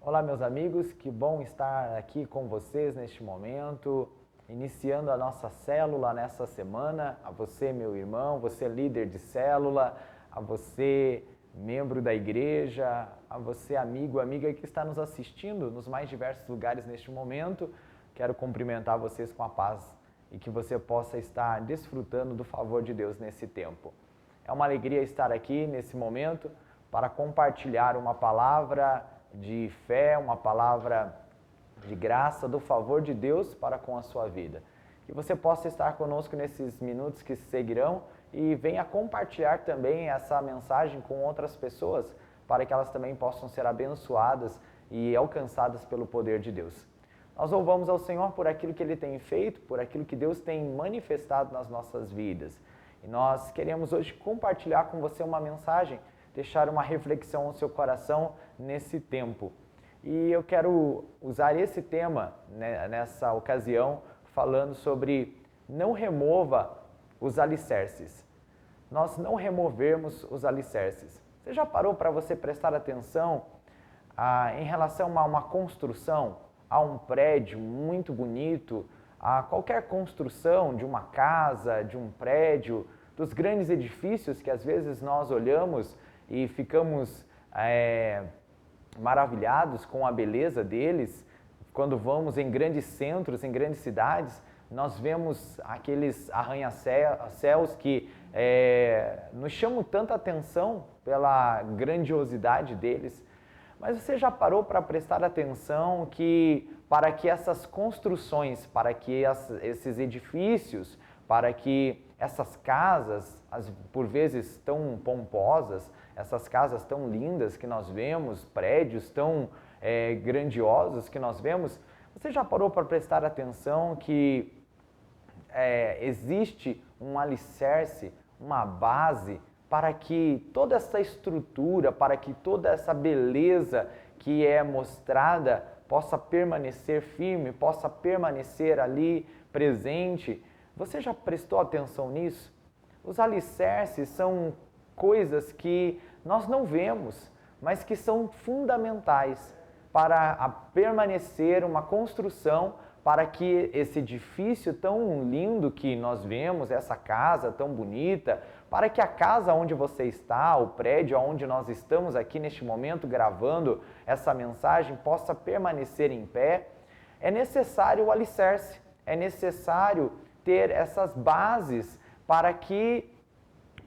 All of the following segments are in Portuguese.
Olá, meus amigos, que bom estar aqui com vocês neste momento, iniciando a nossa célula nessa semana. A você, meu irmão, você líder de célula, a você, membro da igreja, a você, amigo, amiga que está nos assistindo nos mais diversos lugares neste momento. Quero cumprimentar vocês com a paz e que você possa estar desfrutando do favor de Deus nesse tempo. É uma alegria estar aqui nesse momento para compartilhar uma palavra de fé, uma palavra de graça, do favor de Deus para com a sua vida. Que você possa estar conosco nesses minutos que seguirão e venha compartilhar também essa mensagem com outras pessoas, para que elas também possam ser abençoadas e alcançadas pelo poder de Deus. Nós louvamos ao Senhor por aquilo que Ele tem feito, por aquilo que Deus tem manifestado nas nossas vidas. E nós queremos hoje compartilhar com você uma mensagem, deixar uma reflexão no seu coração nesse tempo. E eu quero usar esse tema nessa ocasião, falando sobre não remova os alicerces. Nós não removermos os alicerces. Você já parou para você prestar atenção em relação a uma construção, a um prédio muito bonito, a qualquer construção de uma casa, de um prédio, dos grandes edifícios que às vezes nós olhamos e ficamos maravilhados com a beleza deles. Quando vamos em grandes centros, em grandes cidades, nós vemos aqueles arranha-céus que nos chamam tanta atenção pela grandiosidade deles. Mas você já parou para prestar atenção que para que essas construções, para que esses edifícios, para que essas casas, por vezes tão pomposas, essas casas tão lindas que nós vemos, prédios tão grandiosos que nós vemos, você já parou para prestar atenção que existe um alicerce, uma base, para que toda essa estrutura, para que toda essa beleza que é mostrada possa permanecer firme, possa permanecer ali presente? Você já prestou atenção nisso? Os alicerces são coisas que nós não vemos, mas que são fundamentais para permanecer uma construção, para que esse edifício tão lindo que nós vemos, essa casa tão bonita, para que a casa onde você está, o prédio onde nós estamos aqui neste momento gravando essa mensagem, possa permanecer em pé, é necessário o alicerce, é necessário ter essas bases para que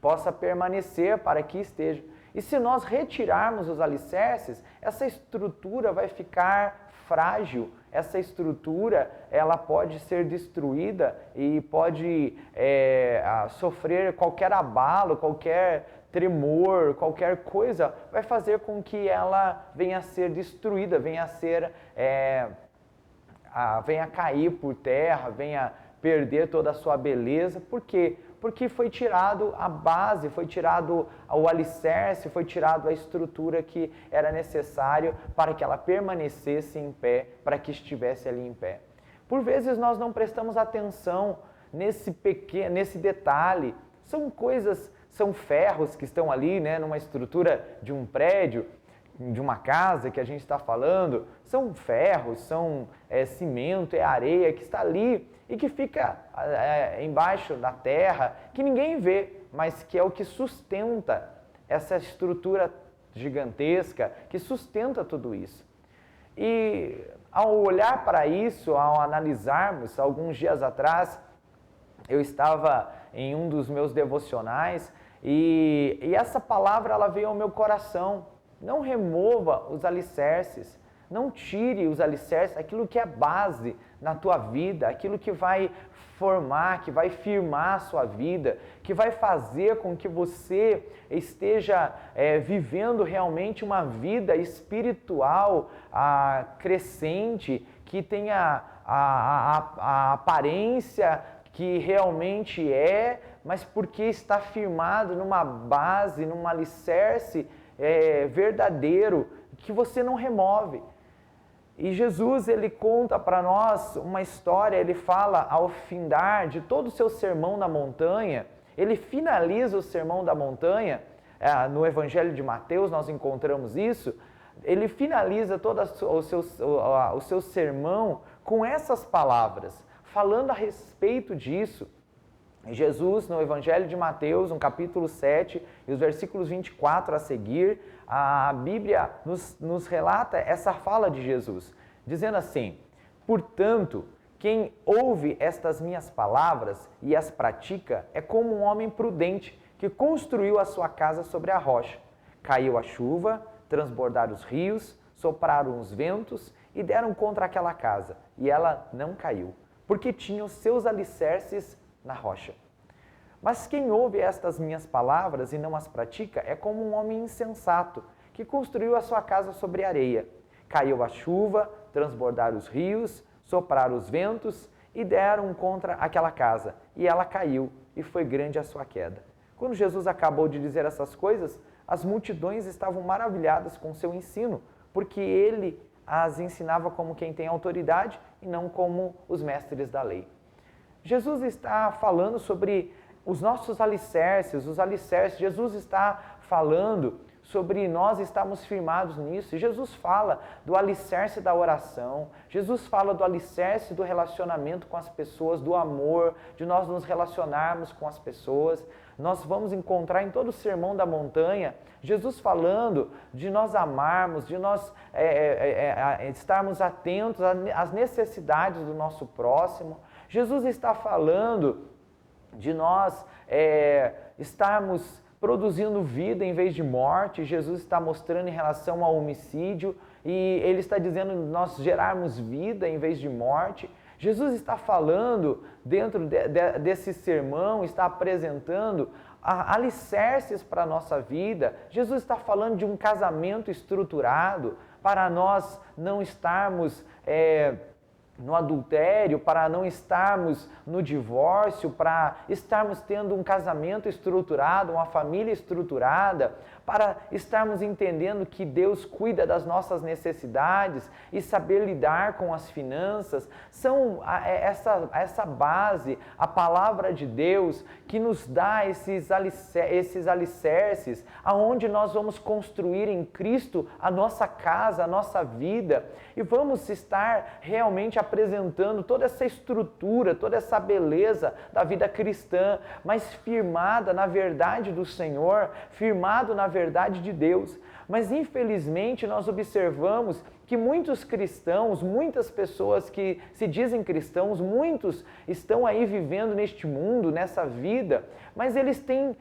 possa permanecer, para que esteja. E se nós retirarmos os alicerces, essa estrutura vai ficar frágil, essa estrutura ela pode ser destruída e pode sofrer qualquer abalo, qualquer tremor, qualquer coisa, vai fazer com que ela venha a ser destruída, venha a cair por terra, venha perder toda a sua beleza. Por quê? Porque foi tirado a base, foi tirado o alicerce, foi tirado a estrutura que era necessário para que ela permanecesse em pé, para que estivesse ali em pé. Por vezes nós não prestamos atenção nesse detalhe. São ferros que estão ali, numa estrutura de um prédio, de uma casa que a gente está falando, são ferros, são cimento, é areia que está ali e que fica embaixo da terra, que ninguém vê, mas que é o que sustenta essa estrutura gigantesca, que sustenta tudo isso. E ao olhar para isso, ao analisarmos, alguns dias atrás, eu estava em um dos meus devocionais e essa palavra ela veio ao meu coração. Não remova os alicerces, não tire os alicerces, aquilo que é base na tua vida, aquilo que vai formar, que vai firmar a sua vida, que vai fazer com que você esteja vivendo realmente uma vida espiritual crescente, que tenha a aparência que realmente mas porque está firmado numa base, num alicerce verdadeiro, que você não remove. E Jesus, ele conta para nós uma história, ele fala ao findar de todo o seu sermão na montanha, ele finaliza o sermão da montanha, no Evangelho de Mateus nós encontramos isso, ele finaliza todo o seu sermão com essas palavras, falando a respeito disso. Jesus, no Evangelho de Mateus, no capítulo 7, e os versículos 24 a seguir, a Bíblia nos relata essa fala de Jesus, dizendo assim: portanto, quem ouve estas minhas palavras e as pratica é como um homem prudente que construiu a sua casa sobre a rocha. Caiu a chuva, transbordaram os rios, sopraram os ventos e deram contra aquela casa, e ela não caiu, porque tinha os seus alicerces na rocha. Mas quem ouve estas minhas palavras e não as pratica é como um homem insensato, que construiu a sua casa sobre areia. Caiu a chuva, transbordaram os rios, sopraram os ventos e deram contra aquela casa, e ela caiu, e foi grande a sua queda. Quando Jesus acabou de dizer essas coisas, as multidões estavam maravilhadas com seu ensino, porque ele as ensinava como quem tem autoridade e não como os mestres da lei. Jesus está falando sobre os nossos alicerces, Jesus está falando sobre nós estarmos firmados nisso. E Jesus fala do alicerce da oração, Jesus fala do alicerce do relacionamento com as pessoas, do amor, de nós nos relacionarmos com as pessoas. Nós vamos encontrar em todo o Sermão da Montanha, Jesus falando de nós amarmos, de nós estarmos atentos às necessidades do nosso próximo. Jesus está falando de nós estarmos produzindo vida em vez de morte. Jesus está mostrando em relação ao homicídio e ele está dizendo nós gerarmos vida em vez de morte. Jesus está falando dentro desse sermão, está apresentando alicerces para a nossa vida. Jesus está falando de um casamento estruturado para nós não estarmos no adultério, para não estarmos no divórcio, para estarmos tendo um casamento estruturado, uma família estruturada, para estarmos entendendo que Deus cuida das nossas necessidades e saber lidar com as finanças. São essa base, a palavra de Deus, que nos dá esses alicerces, aonde nós vamos construir em Cristo a nossa casa, a nossa vida, e vamos estar realmente apresentando toda essa estrutura, toda essa beleza da vida cristã, mas firmada na verdade do Senhor, firmado na verdade de Deus. Mas infelizmente nós observamos que muitos cristãos, muitas pessoas que se dizem cristãos, muitos estão aí vivendo neste mundo, nessa vida, mas eles têm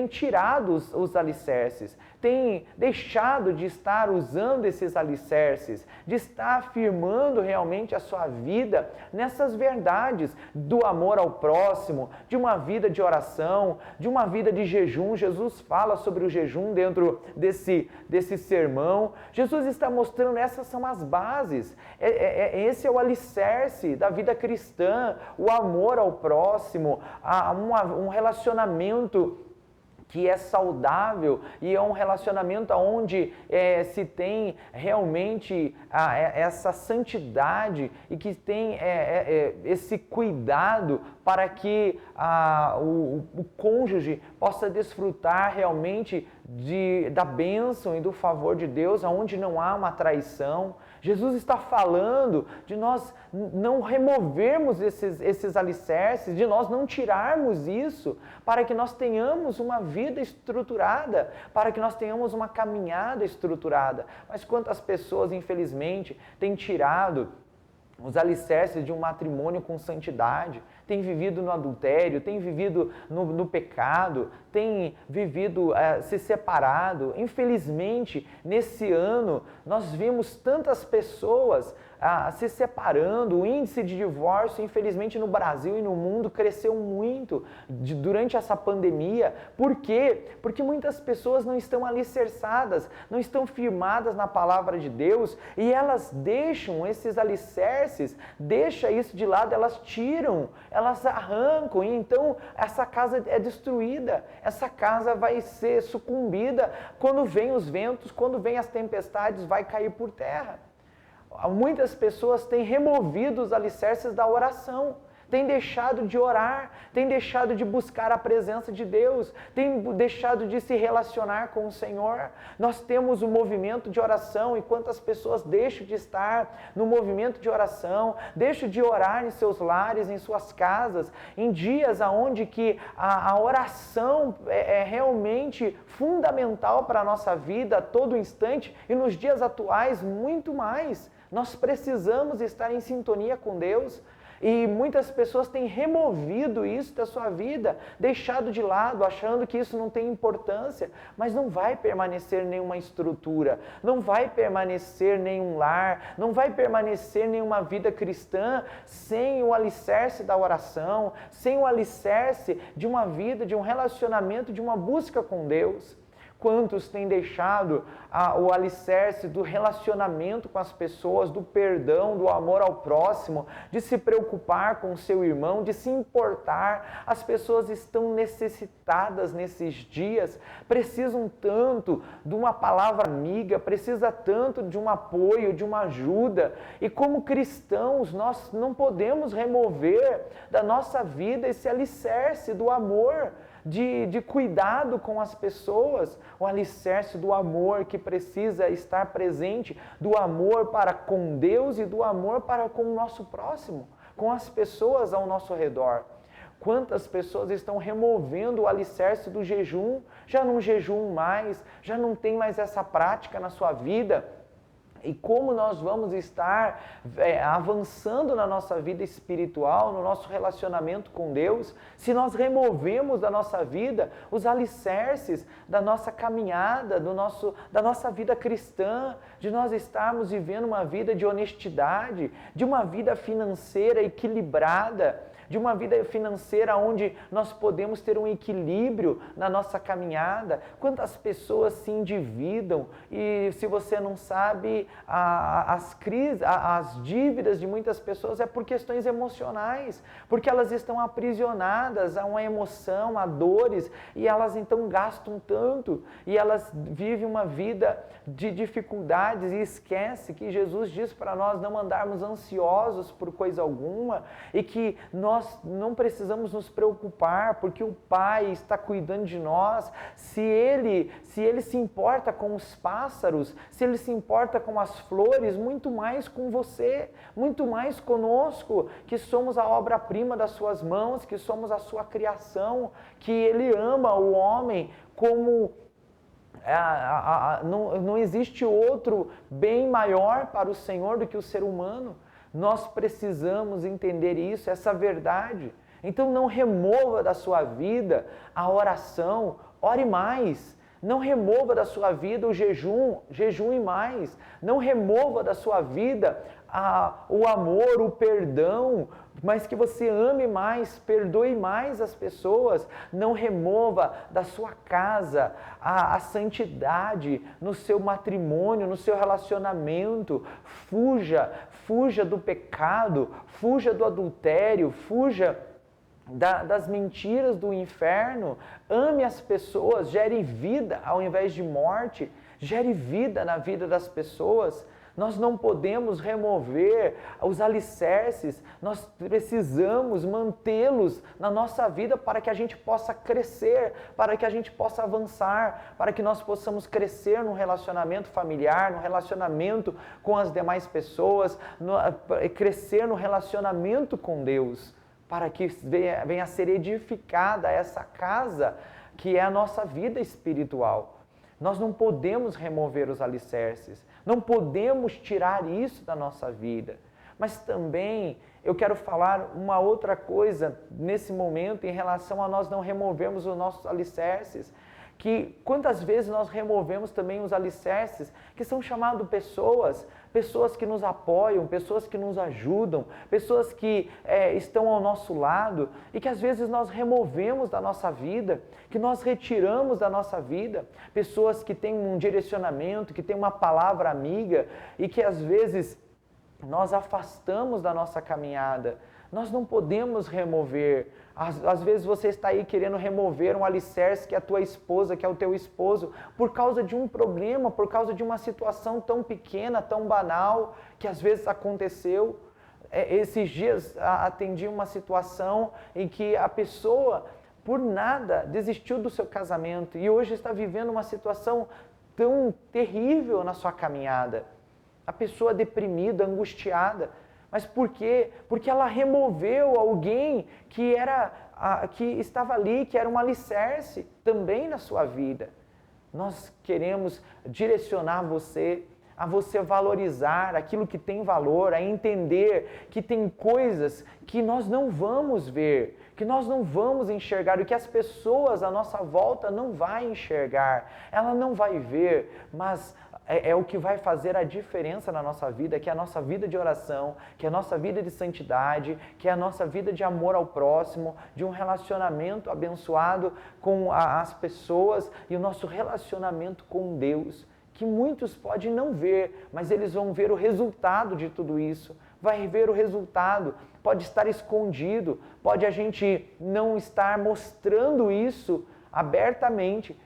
tirado os alicerces, têm deixado de estar usando esses alicerces, de estar afirmando realmente a sua vida nessas verdades do amor ao próximo, de uma vida de oração, de uma vida de jejum. Jesus fala sobre o jejum dentro desse sermão. Jesus está mostrando essas são as bases, esse é o alicerce da vida cristã, o amor ao próximo, um relacionamento que é saudável e é um relacionamento onde se tem realmente essa santidade e que tem esse cuidado para que o cônjuge possa desfrutar realmente da bênção e do favor de Deus, onde não há uma traição. Jesus está falando de nós não removermos esses alicerces, de nós não tirarmos isso, para que nós tenhamos uma vida estruturada, para que nós tenhamos uma caminhada estruturada. Mas quantas pessoas, infelizmente, têm tirado os alicerces de um matrimônio com santidade, tem vivido no adultério, tem vivido no pecado, tem vivido se separado. Infelizmente, nesse ano, nós vimos tantas pessoas se separando. O índice de divórcio, infelizmente, no Brasil e no mundo cresceu muito durante essa pandemia. Por quê? Porque muitas pessoas não estão alicerçadas, não estão firmadas na palavra de Deus e elas deixam esses alicerces, deixam isso de lado, elas tiram, elas arrancam e então essa casa é destruída, essa casa vai ser sucumbida. Quando vem os ventos, quando vem as tempestades, vai cair por terra. Muitas pessoas têm removido os alicerces da oração, tem deixado de orar, tem deixado de buscar a presença de Deus, tem deixado de se relacionar com o Senhor. Nós temos o movimento de oração e quantas pessoas deixam de estar no movimento de oração, deixam de orar em seus lares, em suas casas, em dias onde que a oração é realmente fundamental para a nossa vida a todo instante e nos dias atuais muito mais. Nós precisamos estar em sintonia com Deus. E muitas pessoas têm removido isso da sua vida, deixado de lado, achando que isso não tem importância, mas não vai permanecer nenhuma estrutura, não vai permanecer nenhum lar, não vai permanecer nenhuma vida cristã sem o alicerce da oração, sem o alicerce de uma vida, de um relacionamento, de uma busca com Deus. Quantos têm deixado o alicerce do relacionamento com as pessoas, do perdão, do amor ao próximo, de se preocupar com o seu irmão, de se importar. As pessoas estão necessitadas nesses dias, precisam tanto de uma palavra amiga, precisa tanto de um apoio, de uma ajuda. E como cristãos, nós não podemos remover da nossa vida esse alicerce do amor, de cuidado com as pessoas, o alicerce do amor que precisa estar presente, do amor para com Deus e do amor para com o nosso próximo, com as pessoas ao nosso redor. Quantas pessoas estão removendo o alicerce do jejum, já não jejuam mais, já não tem mais essa prática na sua vida. E como nós vamos estar avançando na nossa vida espiritual, no nosso relacionamento com Deus, se nós removemos da nossa vida os alicerces da nossa caminhada, da nossa vida cristã, de nós estarmos vivendo uma vida de honestidade, de uma vida financeira equilibrada, de uma vida financeira onde nós podemos ter um equilíbrio na nossa caminhada. Quantas pessoas se endividam e, se você não sabe, as dívidas de muitas pessoas é por questões emocionais, porque elas estão aprisionadas a uma emoção, a dores, e elas então gastam tanto, e elas vivem uma vida de dificuldades e esquece que Jesus diz para nós não andarmos ansiosos por coisa alguma e que nós não precisamos nos preocupar porque o Pai está cuidando de nós. Se Ele se importa com os pássaros, se Ele se importa com as flores, muito mais com você, muito mais conosco, que somos a obra-prima das suas mãos, que somos a sua criação, que Ele ama o homem como... Não existe outro bem maior para o Senhor do que o ser humano. Nós precisamos entender isso, essa verdade. Então não remova da sua vida a oração, ore mais. Não remova da sua vida o jejum, jejue mais. Não remova da sua vida o amor, o perdão, mas que você ame mais, perdoe mais as pessoas. Não remova da sua casa a santidade no seu matrimônio, no seu relacionamento. Fuja do pecado, fuja do adultério, fuja das mentiras do inferno. Ame as pessoas, gere vida ao invés de morte, gere vida na vida das pessoas. Nós não podemos remover os alicerces, nós precisamos mantê-los na nossa vida para que a gente possa crescer, para que a gente possa avançar, para que nós possamos crescer no relacionamento familiar, no relacionamento com as demais pessoas, crescer no relacionamento com Deus, para que venha a ser edificada essa casa que é a nossa vida espiritual. Nós não podemos remover os alicerces, não podemos tirar isso da nossa vida. Mas também eu quero falar uma outra coisa nesse momento em relação a nós não removermos os nossos alicerces, que quantas vezes nós removemos também os alicerces, que são chamados pessoas que nos apoiam, pessoas que nos ajudam, pessoas que estão ao nosso lado e que às vezes nós removemos da nossa vida, que nós retiramos da nossa vida, pessoas que têm um direcionamento, que têm uma palavra amiga e que às vezes nós afastamos da nossa caminhada. Nós não podemos remover. Às vezes você está aí querendo remover um alicerce que é a tua esposa, que é o teu esposo, por causa de um problema, por causa de uma situação tão pequena, tão banal, que às vezes aconteceu. esses dias atendi uma situação em que a pessoa, por nada, desistiu do seu casamento e hoje está vivendo uma situação tão terrível na sua caminhada. A pessoa deprimida, angustiada. Mas por quê? Porque ela removeu alguém que estava ali, que era um alicerce também na sua vida. Nós queremos direcionar você a você valorizar aquilo que tem valor, a entender que tem coisas que nós não vamos ver, que nós não vamos enxergar, e que as pessoas à nossa volta não vão enxergar, ela não vai ver, mas é o que vai fazer a diferença na nossa vida, que é a nossa vida de oração, que é a nossa vida de santidade, que é a nossa vida de amor ao próximo, de um relacionamento abençoado com as pessoas e o nosso relacionamento com Deus, que muitos podem não ver, mas eles vão ver o resultado de tudo isso, vai ver o resultado, pode estar escondido, pode a gente não estar mostrando isso abertamente,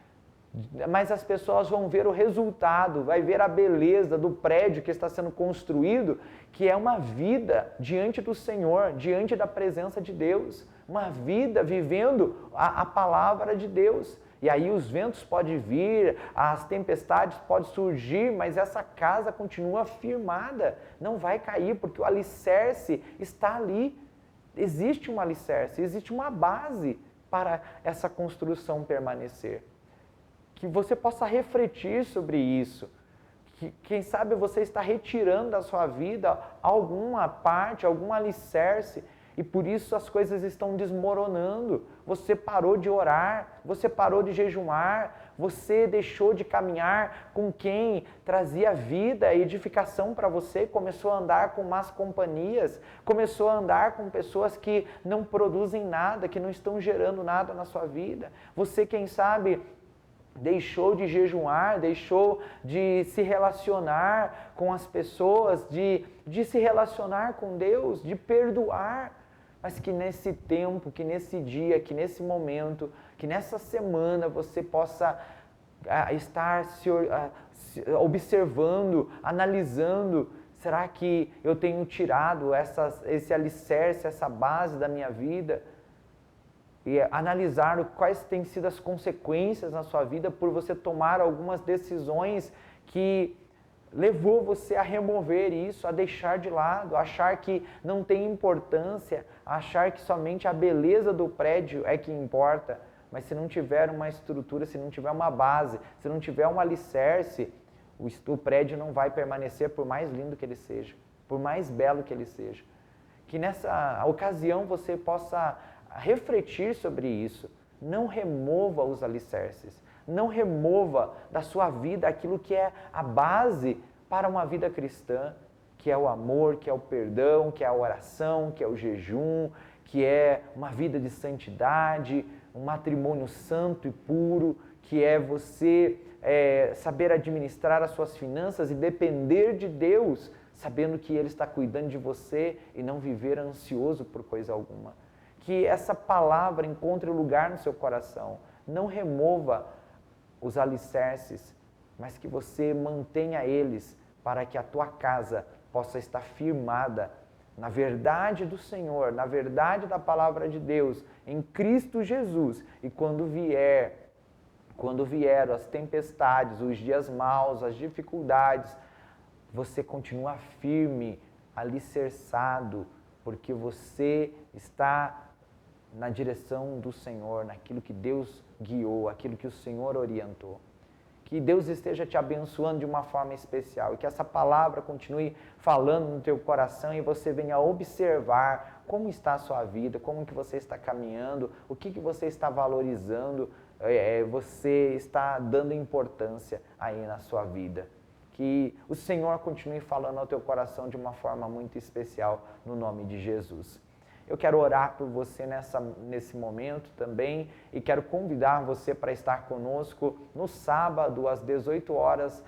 mas as pessoas vão ver o resultado, vai ver a beleza do prédio que está sendo construído, que é uma vida diante do Senhor, diante da presença de Deus, uma vida vivendo a palavra de Deus. E aí os ventos podem vir, as tempestades podem surgir, mas essa casa continua firmada, não vai cair, porque o alicerce está ali. Existe um alicerce, existe uma base para essa construção permanecer. Que você possa refletir sobre isso. Que, quem sabe você está retirando da sua vida alguma parte, algum alicerce, e por isso as coisas estão desmoronando. Você parou de orar, você parou de jejuar, você deixou de caminhar com quem trazia vida e edificação para você, começou a andar com más companhias, começou a andar com pessoas que não produzem nada, que não estão gerando nada na sua vida. Você, quem sabe, deixou de jejuar, deixou de se relacionar com as pessoas, de se relacionar com Deus, de perdoar. Mas que nesse tempo, que nesse dia, que nesse momento, que nessa semana você possa estar se observando, analisando. Será que eu tenho tirado esse alicerce, essa base da minha vida? E analisar quais têm sido as consequências na sua vida por você tomar algumas decisões que levou você a remover isso, a deixar de lado, a achar que não tem importância, a achar que somente a beleza do prédio é que importa. Mas se não tiver uma estrutura, se não tiver uma base, se não tiver um alicerce, o prédio não vai permanecer, por mais lindo que ele seja, por mais belo que ele seja. Que nessa ocasião você possa refletir sobre isso. Não remova os alicerces. Não remova da sua vida aquilo que é a base para uma vida cristã, que é o amor, que é o perdão, que é a oração, que é o jejum, que é uma vida de santidade, um matrimônio santo e puro, que é você saber administrar as suas finanças e depender de Deus, sabendo que Ele está cuidando de você e não viver ansioso por coisa alguma. Que essa palavra encontre lugar no seu coração. Não remova os alicerces, mas que você mantenha eles para que a tua casa possa estar firmada na verdade do Senhor, na verdade da palavra de Deus, em Cristo Jesus. E quando vieram as tempestades, os dias maus, as dificuldades, você continua firme, alicerçado, porque você está na direção do Senhor, naquilo que Deus guiou, aquilo que o Senhor orientou. Que Deus esteja te abençoando de uma forma especial e que essa palavra continue falando no teu coração e você venha observar como está a sua vida, como que você está caminhando, o que você está valorizando, você está dando importância aí na sua vida. Que o Senhor continue falando ao teu coração de uma forma muito especial no nome de Jesus. Eu quero orar por você nesse momento também e quero convidar você para estar conosco no sábado às 18 horas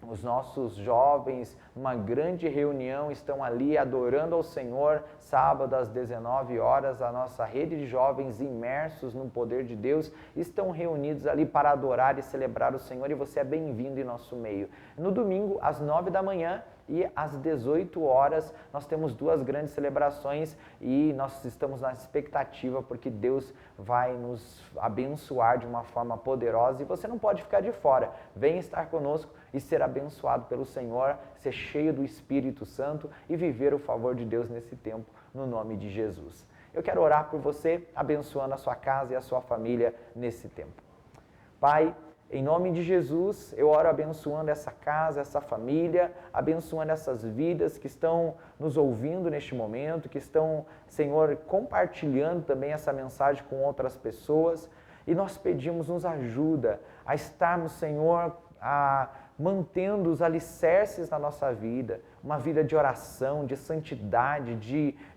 Os nossos jovens, uma grande reunião, estão ali adorando ao Senhor, sábado às 19 horas, a nossa rede de jovens imersos no poder de Deus, estão reunidos ali para adorar e celebrar o Senhor, e você é bem-vindo em nosso meio. No domingo, às 9 da manhã, e às 18 horas nós temos duas grandes celebrações e nós estamos na expectativa porque Deus vai nos abençoar de uma forma poderosa e você não pode ficar de fora. Venha estar conosco e ser abençoado pelo Senhor, ser cheio do Espírito Santo e viver o favor de Deus nesse tempo, no nome de Jesus. Eu quero orar por você, abençoando a sua casa e a sua família nesse tempo. Pai, em nome de Jesus, eu oro abençoando essa casa, essa família, abençoando essas vidas que estão nos ouvindo neste momento, que estão, Senhor, compartilhando também essa mensagem com outras pessoas. E nós pedimos, nos ajuda a estarmos, Senhor, mantendo os alicerces na nossa vida, uma vida de oração, de santidade,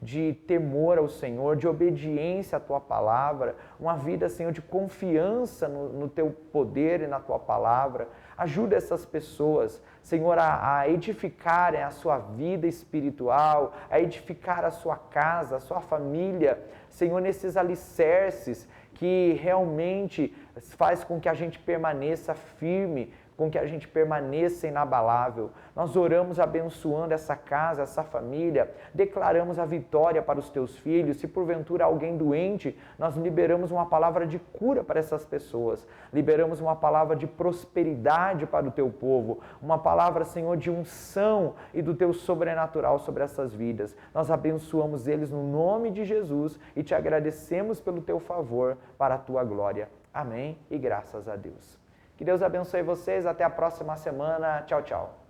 de temor ao Senhor, de obediência à Tua Palavra, uma vida, Senhor, de confiança no Teu poder e na Tua Palavra. Ajuda essas pessoas, Senhor, a edificarem a sua vida espiritual, a edificar a sua casa, a sua família, Senhor, nesses alicerces que realmente faz com que a gente permaneça firme, com que a gente permaneça inabalável. Nós oramos abençoando essa casa, essa família, declaramos a vitória para os teus filhos. Se porventura alguém doente, nós liberamos uma palavra de cura para essas pessoas. Liberamos uma palavra de prosperidade para o teu povo, uma palavra, Senhor, de unção e do teu sobrenatural sobre essas vidas. Nós abençoamos eles no nome de Jesus e te agradecemos pelo teu favor para a tua glória. Amém e graças a Deus. Que Deus abençoe vocês. Até a próxima semana. Tchau, tchau.